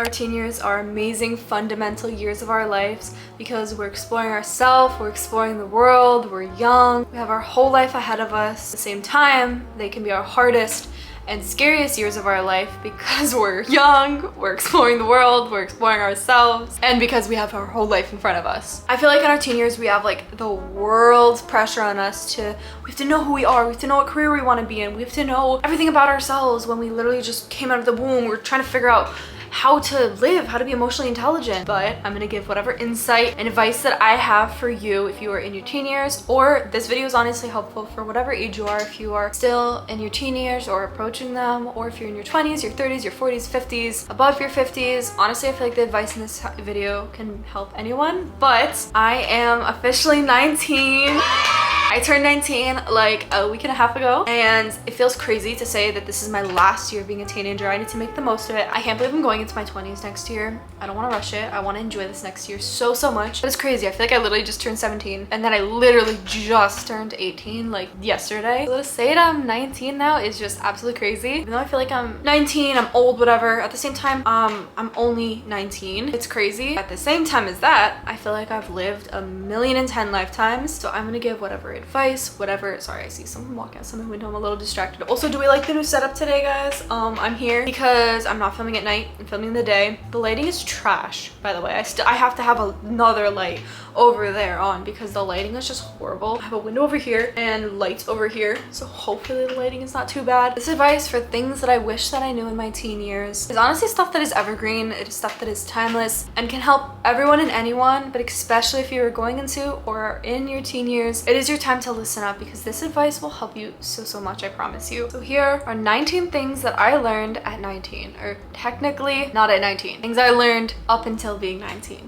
Our teen years are amazing, fundamental years of our lives because we're exploring ourselves, we're exploring the world, we're young, we have our whole life ahead of us. At the same time, they can be our hardest and scariest years of our life because we're young, we're exploring the world, we're exploring ourselves, and because we have our whole life in front of us. I feel like in our teen years we have like the world's pressure on us we have to know who we are, we have to know what career we want to be in, we have to know everything about ourselves when we literally just came out of the womb. We're trying to figure out how to live, how to be emotionally intelligent. But I'm gonna give whatever insight and advice that I have for you if you are in your teen years, or this video is honestly helpful for whatever age you are, if you are still in your teen years or approaching them, or if you're in your 20s, your 30s, your 40s, 50s, above your 50s. Honestly, I feel like the advice in this video can help anyone, but I am officially 19. I turned 19 like a week and a half ago, and it feels crazy to say that this is my last year being a teenager. I need to make the most of it. I can't believe I'm going into my 20s next year. I don't want to rush it. I want to enjoy this next year so much. But it's crazy. I feel like I literally just turned 17, and then I literally just turned 18 like yesterday. So to say that I'm 19 now is just absolutely crazy. Even though I feel like I'm 19, I'm old, whatever. At the same time, I'm only 19. It's crazy. At the same time as that, I feel like I've lived 1,010,000 lifetimes. So I'm gonna give whatever advice, whatever. Sorry, I see someone walking outside my window. I'm a little distracted. Also, do we like the new setup today, guys? I'm here because I'm not filming at night. I'm filming in the day. The lighting is trash, by the way. I have to have another light over there on because the lighting is just horrible. I have a window over here and lights over here, so hopefully the lighting is not too bad. This advice for things that I wish that I knew in my teen years is honestly stuff that is evergreen. It is stuff that is timeless and can help everyone and anyone, but especially if you are going into or are in your teen years, it is your time to listen up because this advice will help you so much, I promise you. So here are 19 things that I learned at 19, or technically not at 19, things I learned up until being 19.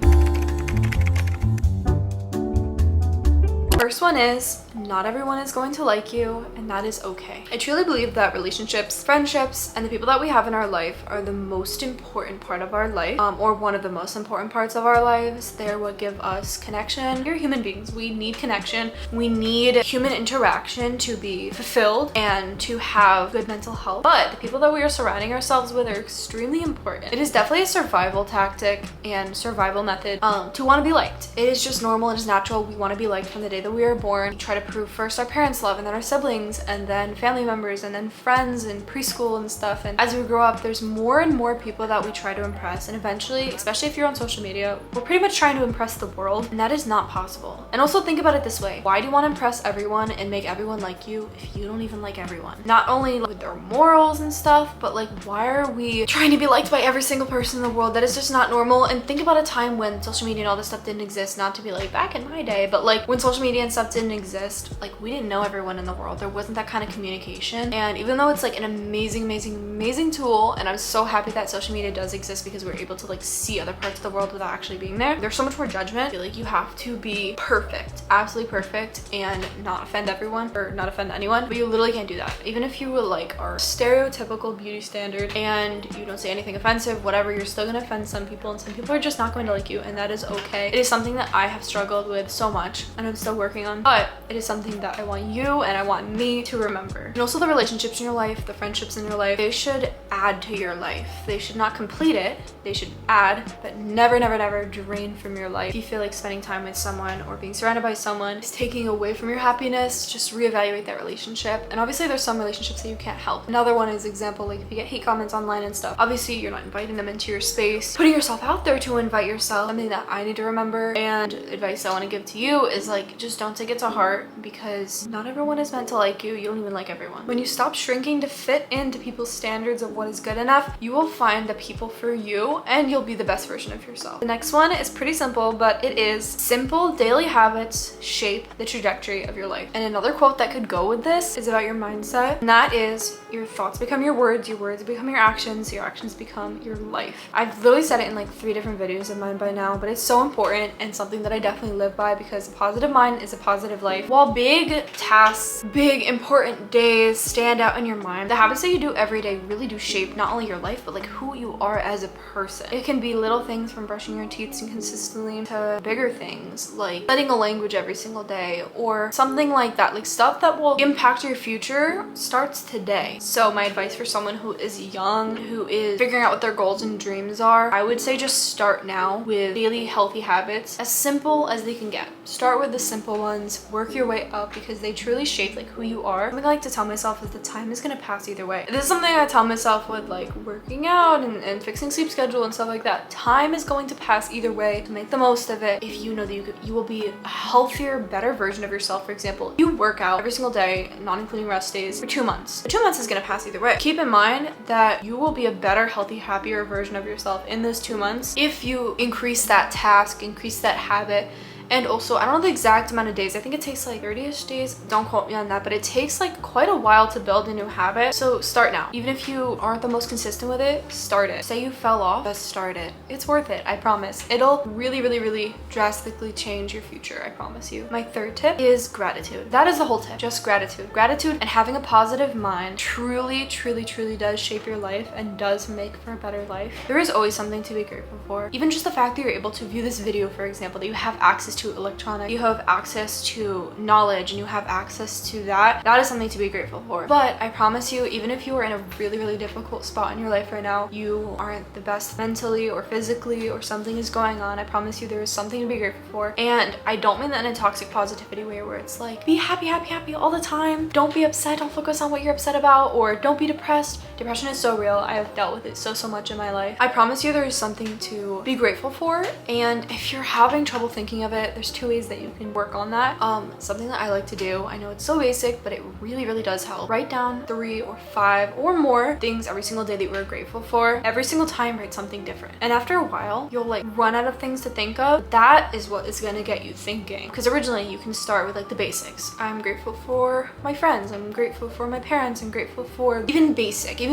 First one is, not everyone is going to like you, and that is okay. I truly believe that relationships, friendships, and the people that we have in our life are the most important part of our life, or one of the most important parts of our lives. They're what give us connection. We're human beings. We need connection. We need human interaction to be fulfilled and to have good mental health. But the people that we are surrounding ourselves with are extremely important. It is definitely a survival tactic and survival method to want to be liked. It is just normal. It is natural. We want to be liked from the day that we were born. We try to prove first our parents' love, and then our siblings, and then family members, and then friends in preschool and stuff. And as we grow up, there's more and more people that we try to impress, and eventually, especially if you're on social media, we're pretty much trying to impress the world, and that is not possible. And also think about it this way: why do you want to impress everyone and make everyone like you if you don't even like everyone? Not only with their morals and stuff, but like, why are we trying to be liked by every single person in the world? That is just not normal. And think about a time when social media and all this stuff didn't exist. Not to be like back in my day, but like when social media and stuff didn't exist, like we didn't know everyone in the world. There wasn't that kind of communication. And even though it's like an amazing tool, and I'm so happy that social media does exist because we're able to like see other parts of the world without actually being there, there's so much more judgment. I feel like you have to be perfect, absolutely perfect, and not offend everyone or not offend anyone, but you literally can't do that. Even if you like are stereotypical beauty standard and you don't say anything offensive, whatever, you're still gonna offend some people, and some people are just not going to like you, and that is okay. It is something that I have struggled with so much and I'm still working on, but it is something that I want you and I want me to remember. And also the relationships in your life, the friendships in your life, they should add to your life. They should not complete it. They should add, but never drain from your life. If you feel like spending time with someone or being surrounded by someone is taking away from your happiness, just reevaluate that relationship. And obviously there's some relationships that you can't help. Another one is example, like if you get hate comments online and stuff, obviously you're not inviting them into your space, putting yourself out there to invite yourself. Something that I need to remember, and advice I want to give to you is like, just don't take it to heart, because not everyone is meant to like you. You don't even like everyone. When you stop shrinking to fit into people's standards of what is good enough, you will find the people for you and you'll be the best version of yourself. The next one is pretty simple, but it is simple daily habits shape the trajectory of your life. And another quote that could go with this is about your mindset, and that is, your thoughts become your words become your actions become your life. I've literally said it in like 3 different videos of mine by now, but it's so important and something that I definitely live by, because a positive mind is a positive life. While big tasks, big important days stand out in your mind, the habits that you do every day really do shape not only your life, but like who you are as a person. It can be little things from brushing your teeth consistently to bigger things like studying a language every single day or something like that. Like stuff that will impact your future starts today. So my advice for someone who is young, who is figuring out what their goals and dreams are, I would say just start now with daily healthy habits, as simple as they can get. Start with the simple ones, work your way up because they truly shape like who you are. Something I like to tell myself is the time is gonna pass either way. This is something I tell myself with like working out and fixing sleep schedule and stuff like that. Time is going to pass either way, to make the most of it. If you know that you will be a healthier, better version of yourself. For example, you work out every single day, not including rest days, for 2 months. The 2 months is gonna pass either way. Keep in mind that you will be a better, healthy, happier version of yourself in those 2 months if you increase that task, increase that habit. And also, I don't know the exact amount of days. I think it takes like 30-ish days. Don't quote me on that, but it takes like quite a while to build a new habit. So start now. Even if you aren't the most consistent with it, start it. Say you fell off, just start it. It's worth it, I promise. It'll really, really, really drastically change your future, I promise you. My third tip is gratitude. That is the whole tip, just gratitude. Gratitude and having a positive mind truly, truly, truly does shape your life and does make for a better life. There is always something to be grateful for. Even just the fact that you're able to view this video, for example, that you have access to electronic, you have access to knowledge and you have access to that is something to be grateful for. But I promise you, even if you are in a really, really difficult spot in your life right now, you aren't the best mentally or physically or something is going on, I promise you there is something to be grateful for. And I don't mean that in a toxic positivity way where it's like be happy, happy, happy all the time, don't be upset, don't focus on what you're upset about, or don't be depressed. Depression is so real. I have dealt with it so much in my life. I promise you there is something to be grateful for. And if you're having trouble thinking of it, there's 2 ways that you can work on that. Something that I like to do, I know it's so basic, but it really, really does help. Write down 3 or 5 or more things every single day that we're grateful for. Every single time, write something different. And after a while, you'll like run out of things to think of. That is what is gonna get you thinking. Because originally you can start with like the basics. I'm grateful for my friends. I'm grateful for my parents. I'm grateful for even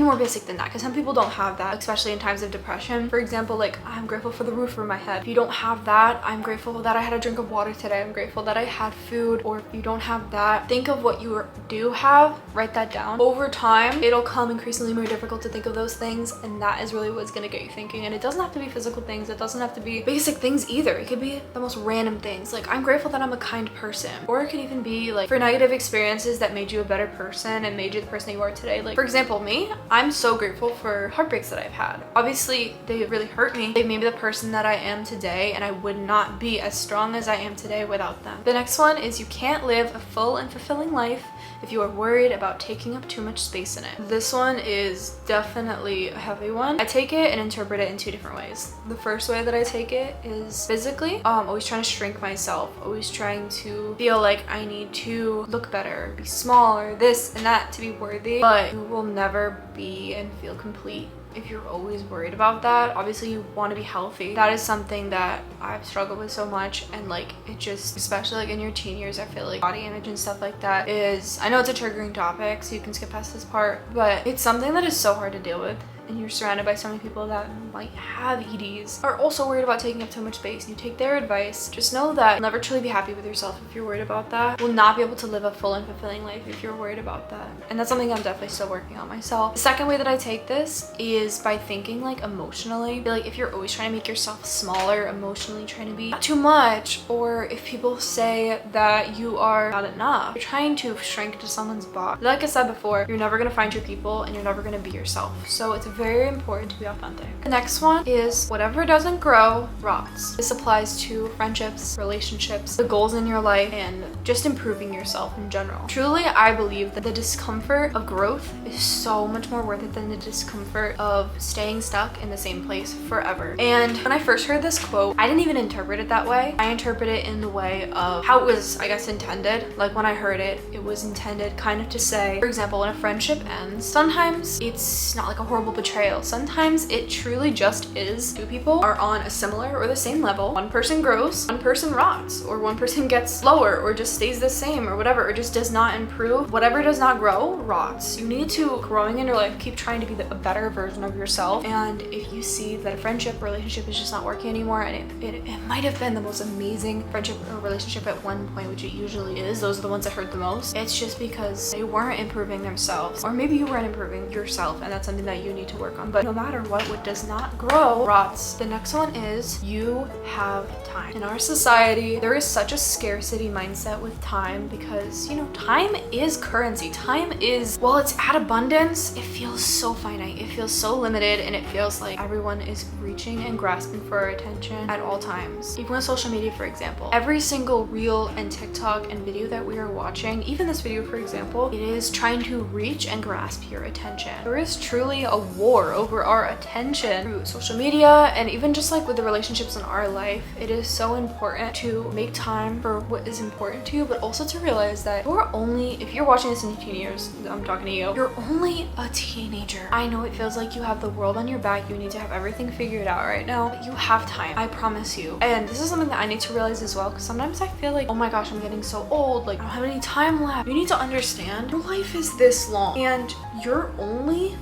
more basic than that. Because some people don't have that, especially in times of depression. For example, like I'm grateful for the roof over my head. If you don't have that, I'm grateful that I had a drink of water today. I'm grateful that I had food. Or if you don't have that, think of what you do have, write that down. Over time, it'll come increasingly more difficult to think of those things, and that is really what's gonna get you thinking. And it doesn't have to be physical things, it doesn't have to be basic things either. It could be the most random things, like I'm grateful that I'm a kind person. Or it could even be like for negative experiences that made you a better person and made you the person that you are today. Like for example, me, I'm so grateful for heartbreaks that I've had. Obviously, they really hurt me. They made me the person that I am today, and I would not be as strong as I am today without them. The next one is you can't live a full and fulfilling life if you are worried about taking up too much space in it. This one is definitely a heavy one. I take it and interpret it in 2 different ways. The first way that I take it is physically, always trying to shrink myself, always trying to feel like I need to look better, be small or this and that to be worthy, but you will never be and feel complete if you're always worried about that. Obviously you want to be healthy. That is something that I've struggled with so much, and like it just, especially like in your teen years, I feel like body image and stuff like that is, I know it's a triggering topic so you can skip past this part, but it's something that is so hard to deal with. And you're surrounded by so many people that might have EDs, are also worried about taking up too much space, and you take their advice. Just know that you'll never truly be happy with yourself if you're worried about that. You'll not be able to live a full and fulfilling life if you're worried about that. And that's something I'm definitely still working on myself. The second way that I take this is by thinking like emotionally. I feel like if you're always trying to make yourself smaller emotionally, trying to be not too much, or if people say that you are not enough, you're trying to shrink to someone's box. Like I said before, you're never gonna find your people and you're never gonna be yourself. So it's very important to be authentic. The next one is whatever doesn't grow rots. This applies to friendships, relationships, the goals in your life, and just improving yourself in general. Truly, I believe that the discomfort of growth is so much more worth it than the discomfort of staying stuck in the same place forever. And when I first heard this quote, I didn't even interpret it that way. I interpret it in the way of how it was, I guess, intended. Like when I heard it, it was intended kind of to say, for example, when a friendship ends, sometimes it's not like a horrible betrayal. Sometimes it truly just is two people are on a similar or the same level. One person grows, one person rots, or one person gets lower or just stays the same or whatever, or just does not improve. Whatever does not grow rots. You need to, growing in your life, keep trying to be a better version of yourself. And if you see that a friendship or relationship is just not working anymore, and it might have been the most amazing friendship or relationship at one point, which it usually is, those are the ones that hurt the most, it's just because they weren't improving themselves, or maybe you weren't improving yourself, and that's something that you need to work on. But no matter what does not grow rots. The next one is you have time. In our society, there is such a scarcity mindset with time because, you know, time is currency. Time is, while it's at abundance, it feels so finite. It feels so limited, and it feels like everyone is reaching and grasping for our attention at all times. Even with social media, for example, every single reel and TikTok and video that we are watching, even this video, for example, it is trying to reach and grasp your attention. There is truly a war over our attention through social media, and even just like with the relationships in our life. It is so important to make time for what is important to you, but also to realize that if you're watching this in your teen years, I'm talking to you, you're only a teenager. I know it feels like you have the world on your back, you need to have everything figured out right now, but you have time, I promise you. And this is something that I need to realize as well, because sometimes I feel like, oh my gosh, I'm getting so old, like I don't have any time left. You need to understand your life is this long and you're only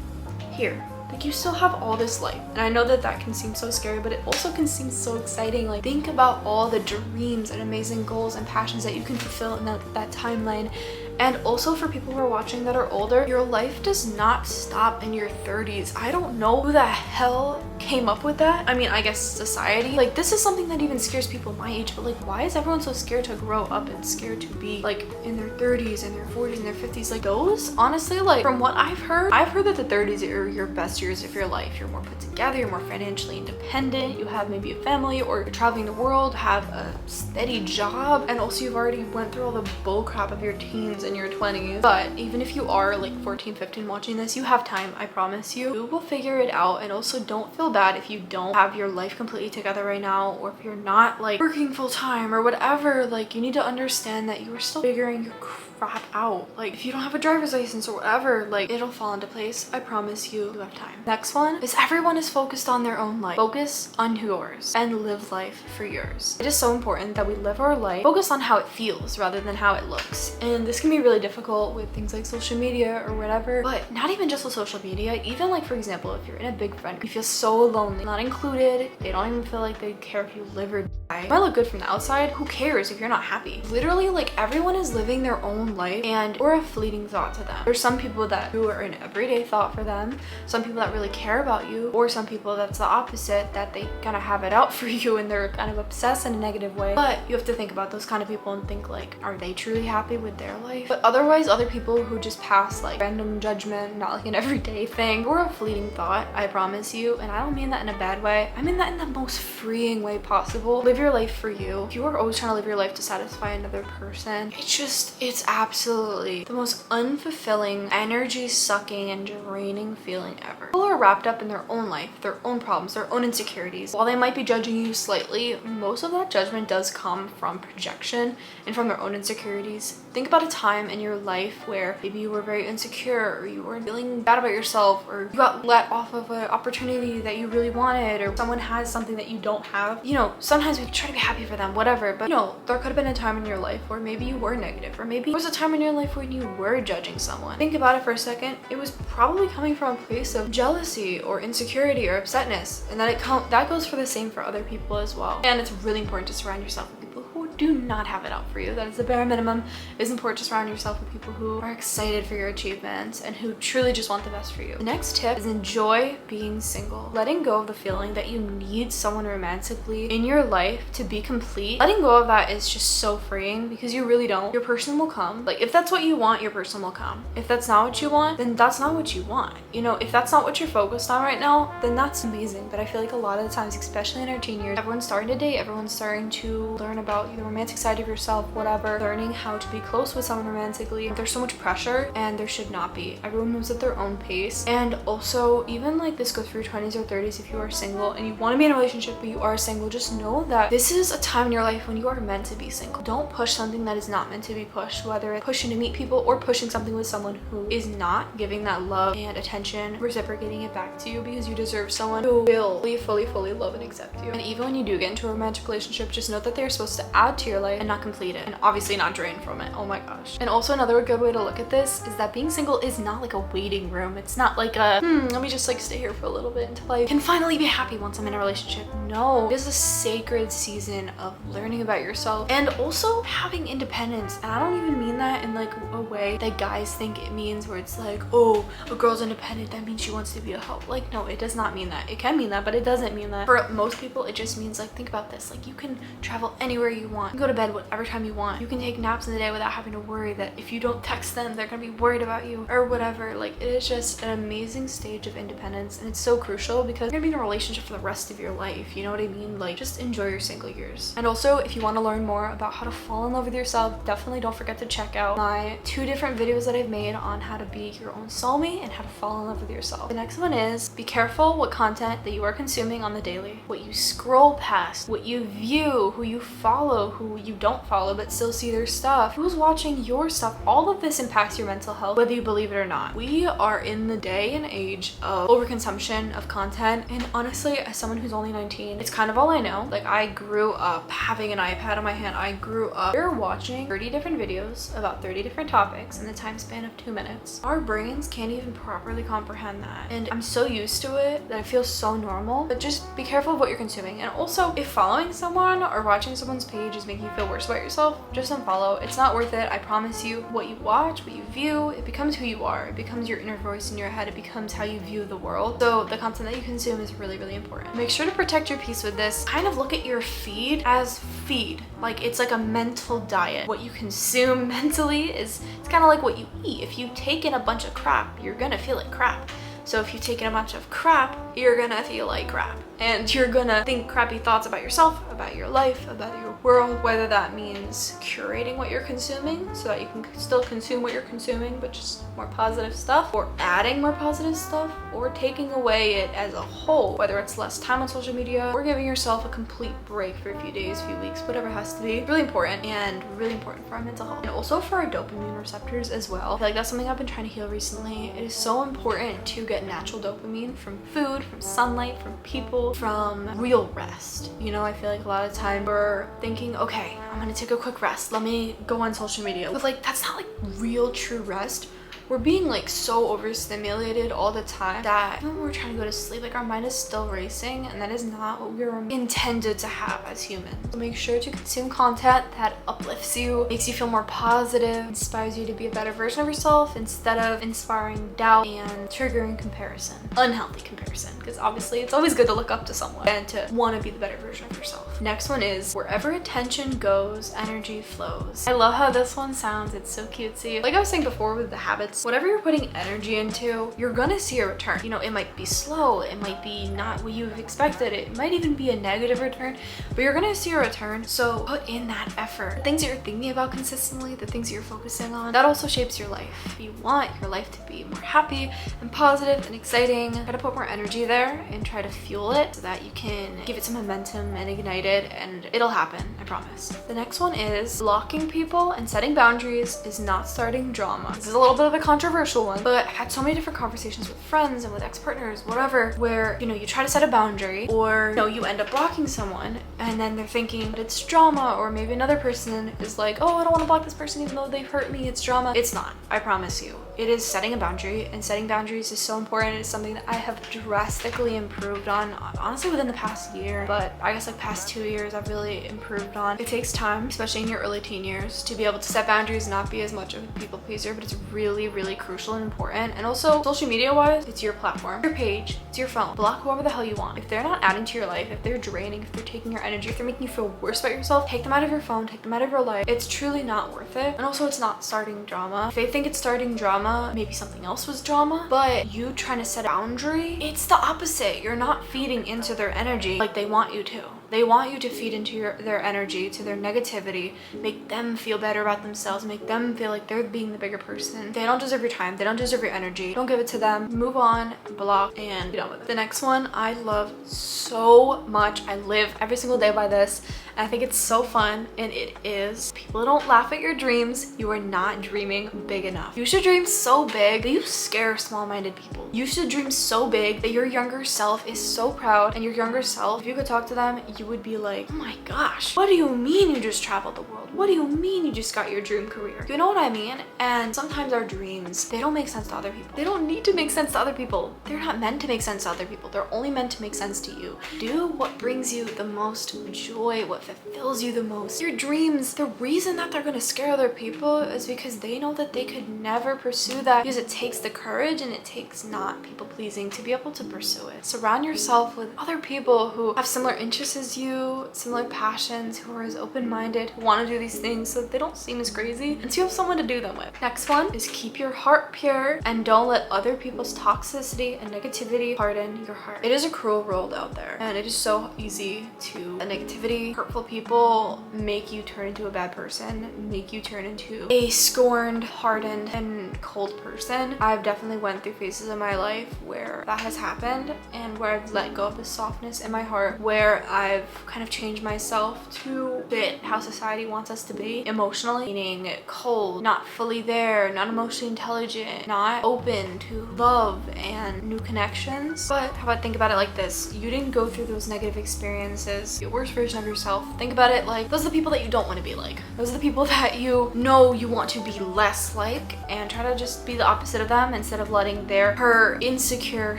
here. Like, you still have all this life. And I know that that can seem so scary, but it also can seem so exciting. Like, think about all the dreams and amazing goals and passions that you can fulfill in that timeline. And also for people who are watching that are older, your life does not stop in your 30s. I don't know who the hell came up with that. I mean, I guess society. Like, this is something that even scares people my age, but like, why is everyone so scared to grow up and scared to be like in their 30s and their 40s and their 50s? Like, those, honestly, like from what I've heard that the 30s are your best years of your life. You're more put together, you're more financially independent, you have maybe a family, or you're traveling the world, have a steady job, and also you've already went through all the bull crap of your teens in your 20s. But even if you are like 14, 15 watching this, you have time, I promise you. You will figure it out. And also, don't feel bad if you don't have your life completely together right now, or if you're not like working full time or whatever. Like, you need to understand that you are still figuring your crap out. Like, if you don't have a driver's license or whatever, like, it'll fall into place. I promise you, you have time. Next one is everyone is focused on their own life. Focus on yours and live life for yours. It is so important that we live our life focus on how it feels rather than how it looks. And this can be really difficult with things like social media or whatever, but not even just with social media. Even like, for example, if you're in a big friend, you feel so lonely, not included, they don't even feel like they care if you live or die. It might look good from the outside, who cares if you're not happy? Literally, like, everyone is living their own life, and we're a fleeting thought to them. There's some people who are an everyday thought for them, some people that really care about you, or some people that's the opposite, that they kind of have it out for you and they're kind of obsessed in a negative way. But you have to think about those kind of people and think, like, are they truly happy with their life? But otherwise, other people who just pass like random judgment, not like an everyday thing, we're a fleeting thought, I promise you. And I don't mean that in a bad way, I mean that in the most freeing way possible. Live your life for you. If you are always trying to live your life to satisfy another person, it's absolutely the most unfulfilling, energy sucking and draining feeling ever. People are wrapped up in their own life, their own problems, their own insecurities. While they might be judging you slightly, most of that judgment does come from projection and from their own insecurities. Think about a time in your life where maybe you were very insecure, or you were feeling bad about yourself, or you got let off of an opportunity that you really wanted, or someone has something that you don't have. You know, sometimes we try to be happy for them, whatever, but you know, there could have been a time in your life where maybe you were negative, or maybe there was a time in your life when you were judging someone. Think about it for a second. It was probably coming from a place of jealousy or insecurity or upsetness, and that goes for the same for other people as well. And it's really important to surround yourself with people who do not have it out for you. That is the bare minimum. It's important to surround yourself with people who are excited for your achievements and who truly just want the best for you. The next tip is enjoy being single. Letting go of the feeling that you need someone romantically in your life to be complete. Letting go of that is just so freeing, because you really don't. Your person will come. Like, if that's what you want, your person will come. If that's not what you want, then that's not what you want. You know, if that's not what you're focused on right now, then that's amazing. But I feel like a lot of the times, especially in our teen years, everyone's starting to date, everyone's starting to learn about their romantic side of yourself, whatever, learning how to be close with someone romantically. There's so much pressure and there should not be. Everyone moves at their own pace. And also, even like this goes for your 20s or 30s, if you are single and you want to be in a relationship but you are single, just know that this is a time in your life when you are meant to be single. Don't push something that is not meant to be pushed, whether it's pushing to meet people or pushing something with someone who is not giving that love and attention, reciprocating it back to you, because you deserve someone who will fully love and accept you. And even when you do get into a romantic relationship, just note that they're supposed to add to your life and not complete it, and obviously not drain from it. Oh my gosh. And also another good way to look at this is that being single is not like a waiting room. It's not like a let me just like stay here for a little bit until I can finally be happy once I'm in a relationship. No, it is a sacred season of learning about yourself and also having independence. And I don't even mean that in like a way that guys think it means, where it's like, oh, a girl's independent, that means she wants to be a hoe. Like, no, it does not mean that. It can mean that, but it doesn't mean that. For most people, it just means like, think about this, like you can travel anywhere you want, you can go to bed whatever time you want, you can take naps in the day without having to worry that if you don't text them, they're gonna be worried about you or whatever. Like, it is just an amazing stage of independence, and it's so crucial because you're gonna be in a relationship for the rest of your life. You know what I mean? Like, just enjoy your single years. And also, if you want to learn more about how to fall in love with yourself, definitely don't forget to check out my 2 different videos that I've made on how to be your own soulmate and how to fall in love with yourself. The next one is, be careful what content that you are consuming on the daily, what you scroll past, what you view, who you follow, who you don't follow but still see their stuff, who's watching your stuff. All of this impacts your mental health, whether you believe it or not. We are in the day and age of overconsumption of content, and honestly, as someone who's only 19, it's kind of all I know. Like, I grew up having an iPad in my hand. I grew up watching 30 different videos about 30 different topics in the time span of 2 minutes. Our brains can't even properly comprehend that, and I'm so used to it that it feels so normal. But just be careful of what you're consuming. And also, if following someone or watching someone's page is making you feel worse about yourself, just unfollow. It's not worth it. I promise you. What you watch, what you view, it becomes who you are. It becomes your inner voice in your head. It becomes how you view the world. So the content that you consume is really important. Make sure to protect your peace with this. Kind of look at your feed as feed. Like, it's like a mental diet. What you consume mentally it's kind of like what you eat. If you take in a bunch of crap, you're gonna feel like crap. So if you take in a bunch of crap, you're gonna feel like crap. And you're gonna think crappy thoughts about yourself, about your life, about your world, whether that means curating what you're consuming so that you can still consume what you're consuming, but just more positive stuff, or adding more positive stuff, or taking away it as a whole, whether it's less time on social media or giving yourself a complete break for a few days, few weeks, whatever it has to be. Really important, and really important for our mental health. And also for our dopamine receptors as well. I feel like that's something I've been trying to heal recently. It is so important to get natural dopamine from food, from sunlight, from people, from real rest. You know, I feel like a lot of time we're thinking, okay, I'm gonna take a quick rest, let me go on social media. But like, that's not like real true rest. We're being like so overstimulated all the time that even when we're trying to go to sleep, like our mind is still racing, and that is not what we were intended to have as humans. So make sure to consume content that uplifts you, makes you feel more positive, inspires you to be a better version of yourself instead of inspiring doubt and triggering comparison, unhealthy comparison, because obviously it's always good to look up to someone and to want to be the better version of yourself. Next one is, wherever attention goes, energy flows. I love how this one sounds. It's so cutesy. Like I was saying before with the habits, whatever you're putting energy into, you're gonna see a return. You know, it might be slow, it might be not what you've expected, it might even be a negative return, but you're gonna see a return. So put in that effort. The things that you're thinking about consistently, the things that you're focusing on, that also shapes your life. If you want your life to be more happy and positive and exciting, try to put more energy there and try to fuel it so that you can give it some momentum and ignite it, and it'll happen, I promise. The next one is, blocking people and setting boundaries is not starting drama. This is a little bit of a controversial one, but I've had so many different conversations with friends and with ex-partners, whatever, where, you know, you try to set a boundary, or, you know, you end up blocking someone and then they're thinking that it's drama, or maybe another person is like, oh, I don't want to block this person even though they've hurt me, it's drama. It's not, I promise you. It is setting a boundary, and setting boundaries is so important. It's something that I have drastically improved on, honestly within the past year, but I guess like past 2 years I've really improved on. It takes time, especially in your early teen years, to be able to set boundaries, not be as much of a people pleaser, but it's really crucial and important. And also, social media wise, it's your platform, your page, it's your phone. Block whoever the hell you want. If they're not adding to your life, if they're draining, if they're taking your energy, if they're making you feel worse about yourself, take them out of your phone, take them out of your life. It's truly not worth it. And also, it's not starting drama. If they think it's starting drama, maybe something else was drama, but you trying to set a boundary, it's the opposite. You're not feeding into their energy like they want you to. They want you to feed into their energy, to their negativity, make them feel better about themselves, make them feel like they're being the bigger person. They don't deserve your time. They don't deserve your energy. Don't give it to them. Move on, block, and be done with it. The next one I love so much. I live every single day by this. I think it's so fun, and it is: people don't laugh at your dreams. You are not dreaming big enough. You should dream so big that you scare small-minded people. You should dream so big that your younger self is so proud, and your younger self, if you could talk to them, you would be like, oh my gosh, what do you mean you just traveled the world? What do you mean you just got your dream career? You know what I mean? And sometimes our dreams, they don't make sense to other people. They don't need to make sense to other people. They're not meant to make sense to other people. They're only meant to make sense to you. Do what brings you the most joy, what fulfills you the most. Your dreams, the reason that they're gonna scare other people is because they know that they could never pursue that, because it takes the courage and it takes not people pleasing to be able to pursue it. Surround yourself with other people who have similar interests as you, similar passions, who are as open-minded, who want to do these things so that they don't seem as crazy, and so you have someone to do them with. Next one is keep your heart pure and don't let other people's toxicity and negativity harden your heart. It is a cruel world out there, and it is so easy to let negativity, hurtful people make you turn into a bad person, make you turn into a scorned, hardened, and cold person. I've definitely went through phases of my life where that has happened, and where I've let go of the softness in my heart, where I've kind of changed myself to fit how society wants us to be emotionally, meaning cold, not fully there, not emotionally intelligent, not open to love and new connections. But how about think about it like this: you didn't go through those negative experiences, the worst version of yourself. Think about it like those are the people that you don't want to be like. Those are the people that you know you want to be less like, and try to just be the opposite of them instead of letting her insecure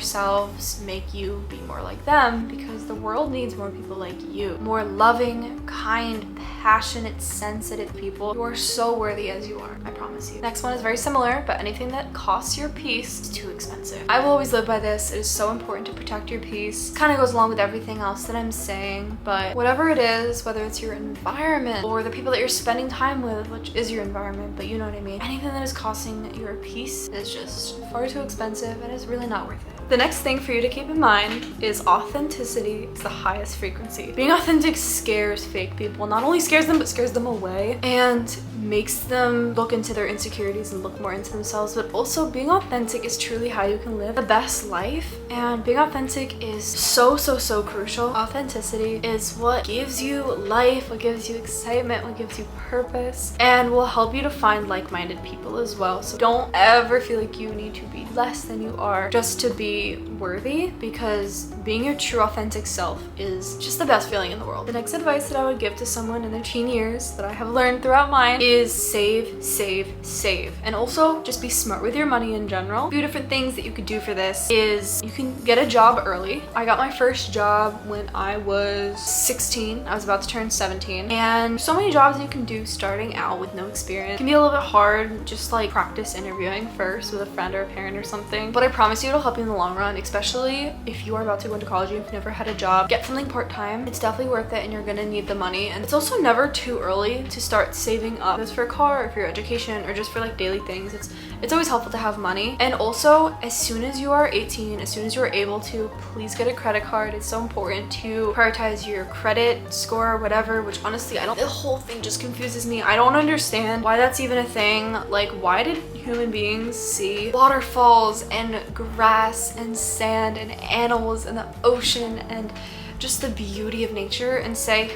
selves make you be more like them, because the world needs more people like you. More loving, kind, passionate, sensitive people. You are so worthy as you are. I promise you. Next one is very similar, but anything that costs your peace is too expensive. I will always live by this. It is so important to protect your peace. Kind of goes along with everything else that I'm saying, but whatever it is, whether it's your environment or the people that you're spending time with, which is your environment, but you know what I mean, anything that is costing your peace is just far too expensive and is really not worth it. The next thing for you to keep in mind is authenticity is the highest frequency. Being authentic scares fake people. Not only scares them, but scares them away and makes them look into their insecurities and look more into themselves. But also, being authentic is truly how you can live the best life. And being authentic is so crucial. Authenticity is what gives you life, what gives you excitement, what gives you purpose, and will help you to find like-minded people as well. So don't ever feel like you need to be less than you are just to be worthy, because being your true authentic self is just the best feeling in the world. The next advice that I would give to someone in their teen years that I have learned throughout mine is save, save, save. And also just be smart with your money in general. A few different things that you could do for this is you can get a job early. I got my first job when I was 16. I was about to turn 17. And so many jobs you can do starting out with no experience. It can be a little bit hard. Just like practice interviewing first with a friend or a parent or something. But I promise you it'll help you in the long run, especially if you are about to go into college and you've never had a job. Get something part-time. It's definitely worth it, and you're gonna need the money. And it's also never too early to start saving up, just for a car or for your education or just for like daily things. It's always helpful to have money. And also, as soon as you are 18, as soon as you are able to, please get a credit card. It's so important to prioritize your credit score or whatever, which honestly, the whole thing just confuses me. I don't understand why that's even a thing. Like, why did human beings see waterfalls and grass and sand and animals and the ocean and just the beauty of nature and say,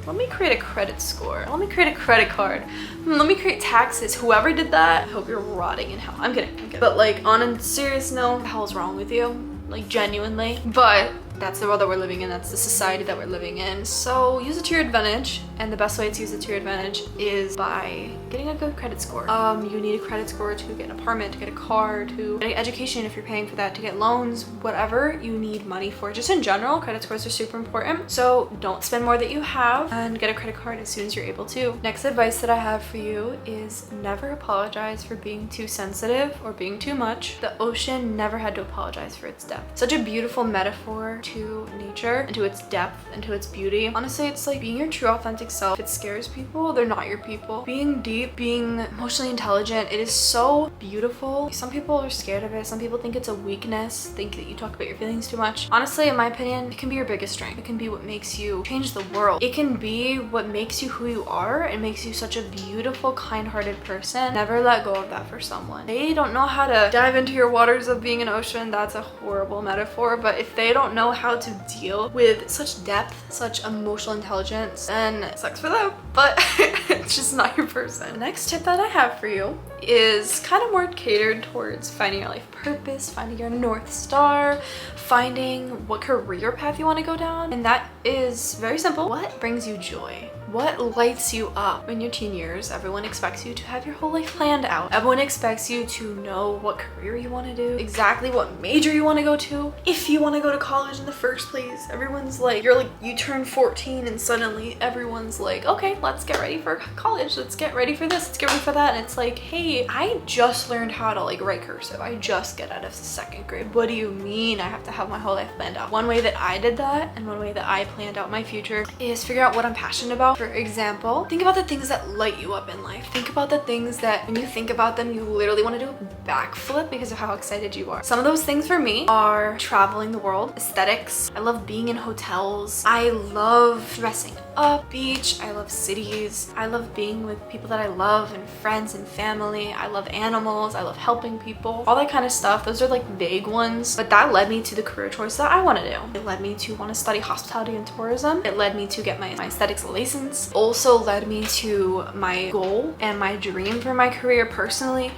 let me create a credit score. Let me create a credit card. Let me create taxes. Whoever did that, I hope you're rotting in hell. I'm kidding. But like, on a serious note, what the hell is wrong with you? Like, genuinely. But that's the world that we're living in. That's the society that we're living in. So use it to your advantage. And the best way to use it to your advantage is by getting a good credit score. You need a credit score to get an apartment, to get a car, to get an education if you're paying for that, to get loans, whatever you need money for. Just in general, credit scores are super important. So don't spend more that you have, and get a credit card as soon as you're able to. Next advice that I have for you is never apologize for being too sensitive or being too much. The ocean never had to apologize for its depth. Such a beautiful metaphor to nature and to its depth and to its beauty. Honestly, it's like being your true authentic self. If it scares people, they're not your people. Being deep, being emotionally intelligent, it is so beautiful. Some people are scared of it. Some people think it's a weakness, think that you talk about your feelings too much. Honestly, in my opinion, it can be your biggest strength. It can be what makes you change the world. It can be what makes you who you are. It makes you such a beautiful, kind-hearted person. Never let go of that for someone. They don't know how to dive into your waters of being an ocean. That's a horrible metaphor, but if they don't know how to deal with such depth, such emotional intelligence, then it sucks for them, but it's just not your person. The next tip that I have for you is kind of more catered towards finding your life purpose, finding your North Star, finding what career path you want to go down. And that is very simple. What brings you joy? What lights you up? In your teen years, everyone expects you to have your whole life planned out. Everyone expects you to know what career you want to do, exactly what major you want to go to, if you want to go to college in the first place. Everyone's like, you turn 14 and suddenly everyone's like, okay, let's get ready for college. Let's get ready for this. Let's get ready for that. And it's like, hey, I just learned how to write cursive. I just get out of 2nd grade. What do you mean I have to have my whole life planned out? One way that I did that and one way that I planned out my future is figure out what I'm passionate about. For example, think about the things that light you up in life. Think about the things that when you think about them, you literally want to do a backflip because of how excited you are. Some of those things for me are traveling the world, aesthetics. I love being in hotels. I love dressing up, beach. I love cities. I love being with people that I love and friends and family. I love animals. I love helping people. All that kind of stuff. Those are like vague ones, but that led me to the career choice that I want to do. It led me to want to study hospitality and tourism. It led me to get my aesthetics license. Also led me to my goal and my dream for my career personally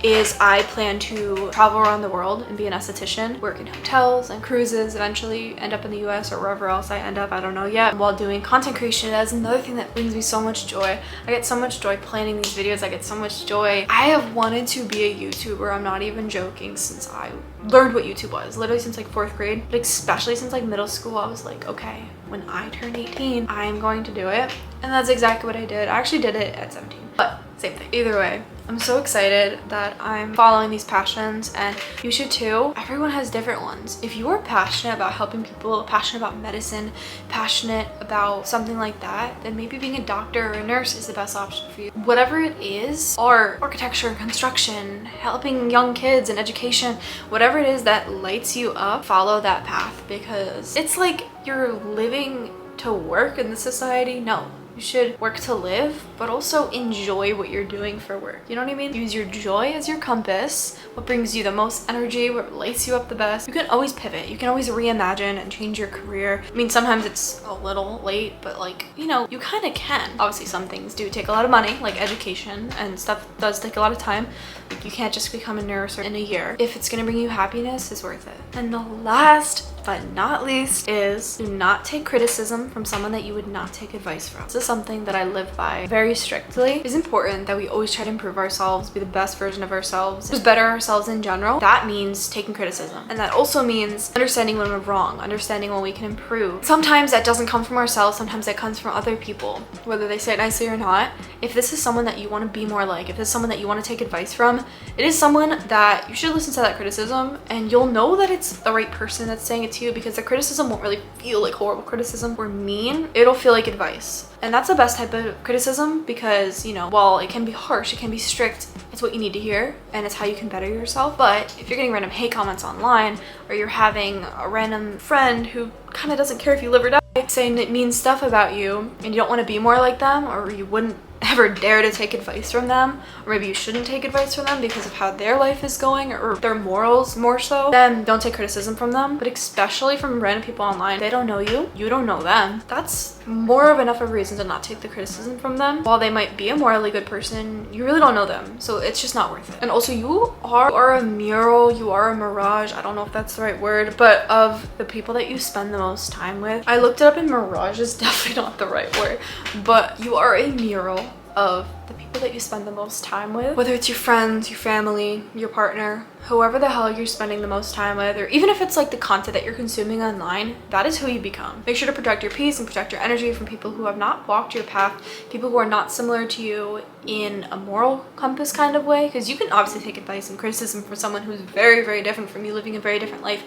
is I plan to travel around the world and be an esthetician, work in hotels and cruises, eventually end up in the US or wherever else I end up, I don't know yet, while doing content creation. That's another thing that brings me so much joy. I get so much joy planning these videos. I get so much joy. I have wanted to be a YouTuber, I'm not even joking, since I learned what YouTube was, literally since like 4th grade, but especially since like middle school. I was like, okay, when I turn 18, I'm going to do it. And that's exactly what I did. I actually did it at 17, but same thing. Either way, I'm so excited that I'm following these passions, and you should too. Everyone has different ones. If you are passionate about helping people, passionate about medicine, passionate about something like that, then maybe being a doctor or a nurse is the best option for you. Whatever it is, art, architecture, construction, helping young kids and education, whatever it is that lights you up, follow that path, because it's like you're living to work in the society. No. You should work to live, but also enjoy what you're doing for work. You know what I mean? Use your joy as your compass. What brings you the most energy, what lights you up the best. You can always pivot. You can always reimagine and change your career. I mean, sometimes it's a little late, but like, you know, you kind of can. Obviously, some things do take a lot of money, like education and stuff does take a lot of time. Like, you can't just become a nurse in a year. If it's gonna bring you happiness, it's worth it. And the last but not least is do not take criticism from someone that you would not take advice from. This is something that I live by very strictly. It's important that we always try to improve ourselves, be the best version of ourselves, just better ourselves in general. That means taking criticism. And that also means understanding when we're wrong, understanding when we can improve. Sometimes that doesn't come from ourselves, sometimes that comes from other people, whether they say it nicely or not. If this is someone that you want to be more like, if this is someone that you want to take advice from, it is someone that you should listen to that criticism, and you'll know that it's the right person that's saying it to you, because the criticism won't really feel like horrible criticism or mean. It'll feel like advice. And that's the best type of criticism, because, you know, while it can be harsh, it can be strict, it's what you need to hear and it's how you can better yourself. But if you're getting random hate comments online, or you're having a random friend who kind of doesn't care if you live or die saying mean stuff about you, and you don't want to be more like them, or you wouldn't ever dare to take advice from them, or maybe you shouldn't take advice from them because of how their life is going or their morals more so, then don't take criticism from them. But especially from random people online, they don't know you, you don't know them. That's more of enough of a reason to not take the criticism from them. While they might be a morally good person, you really don't know them, so it's just not worth it. And also, you are a mural, you are a mirage, I don't know if that's the right word, but of the people that you spend the most time with. I looked it up, and mirage is definitely not the right word, but you are a mural of the people that you spend the most time with, whether it's your friends, your family, your partner, whoever the hell you're spending the most time with, or even if it's like the content that you're consuming online, that is who you become. Make sure to protect your peace and protect your energy from people who have not walked your path, people who are not similar to you in a moral compass kind of way, because you can obviously take advice and criticism from someone who's very, very different from you, living a very different life.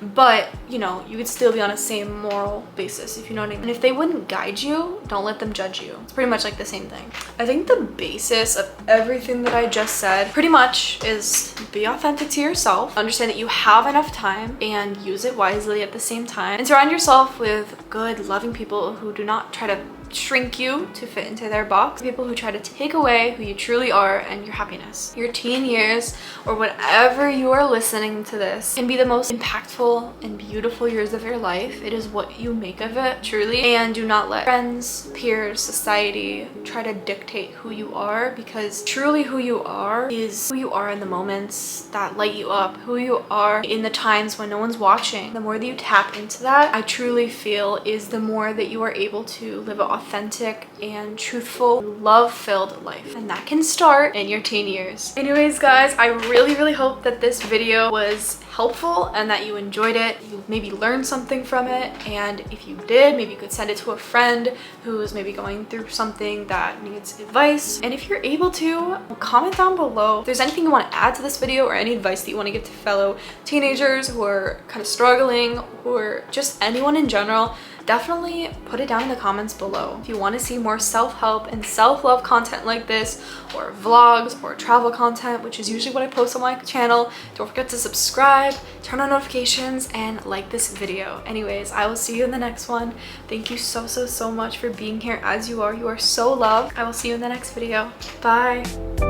but you know, you could still be on a same moral basis, if you know what I mean. And if they wouldn't guide you, don't let them judge you. It's pretty much like the same thing. I think the basis of everything that I just said pretty much is be authentic to yourself, understand that you have enough time and use it wisely at the same time, and surround yourself with good, loving people who do not try to shrink you to fit into their box, people who try to take away who you truly are and your happiness. Your teen years, or whatever you are listening to this, can be the most impactful and beautiful years of your life. It is what you make of it, truly. And do not let friends, peers, society try to dictate who you are, because truly who you are is who you are in the moments that light you up, who you are in the times when no one's watching. The more that you tap into that, I truly feel is the more that you are able to live an authentic and truthful, love-filled life. And that can start in your teen years. Anyways, guys, I really hope that this video was helpful and that you enjoyed it. You maybe learned something from it, and if you did, maybe you could send it to a friend who's maybe going through something that needs advice. And if you're able to, comment down below if there's anything you want to add to this video or any advice that you want to give to fellow teenagers who are kind of struggling, or just anyone in general. Definitely put it down in the comments below. If you want to see more self-help and self-love content like this, or vlogs or travel content, which is usually what I post on my channel, don't forget to subscribe, turn on notifications, and like this video. Anyways, I will see you in the next one. Thank you so much for being here as you are. You are so loved. I will see you in the next video. Bye.